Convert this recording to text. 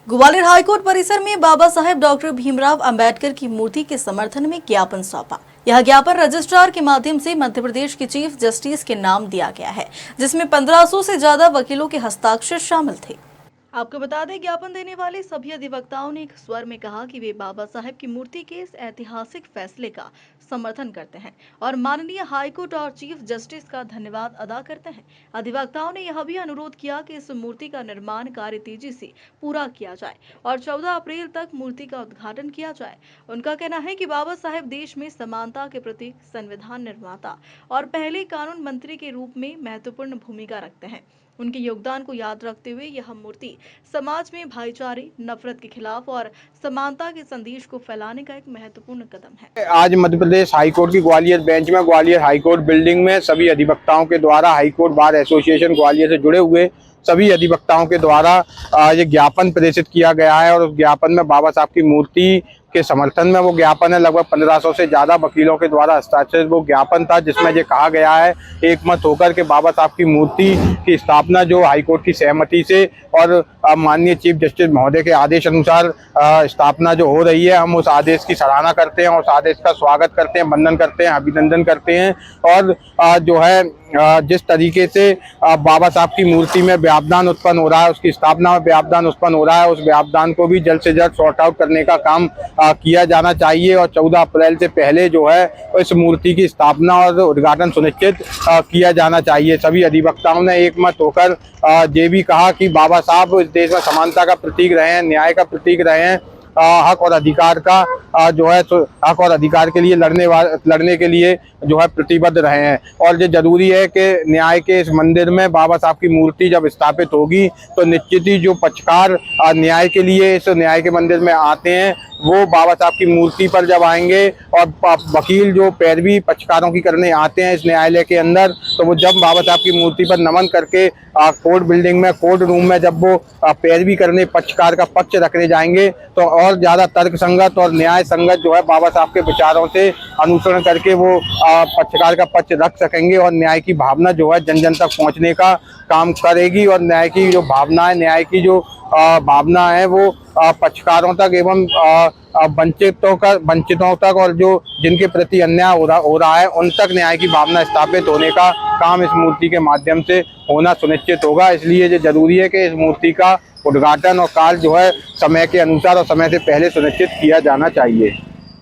Gwalior high court परिसर में Baba Saheb doctor Bhimrao Ambedkar की मूर्ति के समर्थन में ज्ञापन सौंपा। यह ज्ञापन रजिस्ट्रार के माध्यम से मध्य प्रदेश के चीफ जस्टिस के नाम दिया गया है, जिसमें 1500 से ज्यादा वकीलों के हस्ताक्षर शामिल थे। आपको बता दें, ज्ञापन देने वाले सभी अधिवक्ताओं ने एक स्वर में कहा कि वे बाबा साहेब की मूर्ति के इस ऐतिहासिक फैसले का समर्थन करते हैं और माननीय हाईकोर्ट और चीफ जस्टिस का धन्यवाद अदा करते हैं। अधिवक्ताओं ने यह भी अनुरोध किया कि इस मूर्ति का निर्माण कार्य तेजी से पूरा किया जाए और 14 अप्रैल तक मूर्ति का उद्घाटन किया जाए। उनका कहना है कि बाबा साहेब देश में समानता के प्रतीक, संविधान निर्माता और पहले कानून मंत्री के रूप में महत्वपूर्ण भूमिका रखते हैं। उनके योगदान को याद रखते हुए यह मूर्ति समाज में भाईचारे, नफरत के खिलाफ और समानता के संदेश को फैलाने का एक महत्वपूर्ण कदम है। आज मध्य प्रदेश हाईकोर्ट की ग्वालियर बेंच में ग्वालियर हाईकोर्ट बिल्डिंग में सभी अधिवक्ताओं के द्वारा हाईकोर्ट बार एसोसिएशन ग्वालियर से जुड़े हुए सभी अधिवक्ताओं के द्वारा ये ज्ञापन प्रेषित किया गया है और उस ज्ञापन में बाबा साहब की मूर्ति के समर्थन में वो ज्ञापन है। लगभग 1500 से ज्यादा वकीलों के द्वारा हस्ताक्षरित वो ज्ञापन था, जिसमें ये कहा गया है एकमत होकर के बाबा साहब की मूर्ति की स्थापना जो हाईकोर्ट की सहमति से और माननीय चीफ जस्टिस महोदय के आदेश अनुसार स्थापना जो हो रही है, हम उस आदेश की सराहना करते हैं, उस आदेश का स्वागत करते हैं, वंदन करते हैं, अभिनंदन करते हैं। और जो है जिस तरीके से बाबा साहब की मूर्ति में व्यावधान उत्पन्न हो रहा है, उसकी स्थापना में व्यावधान उत्पन्न हो रहा है, उस व्यावधान को भी जल्द से जल्द सॉर्ट आउट करने का काम किया जाना चाहिए और 14 अप्रैल से पहले जो है इस मूर्ति की स्थापना और उद्घाटन सुनिश्चित किया जाना चाहिए। सभी अधिवक्ताओं ने एकमत होकर ये भी कहा कि बाबा साहब इस देश में समानता का प्रतीक रहे हैं, न्याय का प्रतीक रहे हैं, हक और अधिकार का जो है हक और अधिकार के लिए लड़ने के लिए जो है प्रतिबद्ध रहे हैं। और ये जरूरी है कि न्याय के इस मंदिर में बाबा साहब की मूर्ति जब स्थापित होगी तो निश्चित ही जो पक्षकार न्याय के लिए इस न्याय के मंदिर में आते हैं वो बाबा साहब की मूर्ति पर जब आएंगे और वकील जो पैरवी पक्षकारों की करने आते हैं इस न्यायालय के अंदर, तो वो जब बाबा साहब की मूर्ति पर नमन करके कोर्ट बिल्डिंग में, कोर्ट रूम में जब वो पैरवी करने पक्षकार का पक्ष रखने जाएंगे तो और ज्यादा तर्क संगत और न्याय संगत जो है बाबा साहब के विचारों से अनुसरण करके वो पक्षकार का पक्ष रख सकेंगे और न्याय की भावना जो है जन जन तक पहुंचने का काम करेगी और न्याय की जो भावना है, न्याय की जो भावना है वो पक्षकारों तक एवं वंचितों तक और जो जिनके प्रति अन्याय हो रहा है उन तक न्याय की भावना स्थापित होने का काम इस मूर्ति के माध्यम से होना सुनिश्चित होगा। इसलिए ये जरूरी है कि इस मूर्ति का उद्घाटन और कार्य जो है समय के अनुसार और समय से पहले सुनिश्चित किया जाना चाहिए।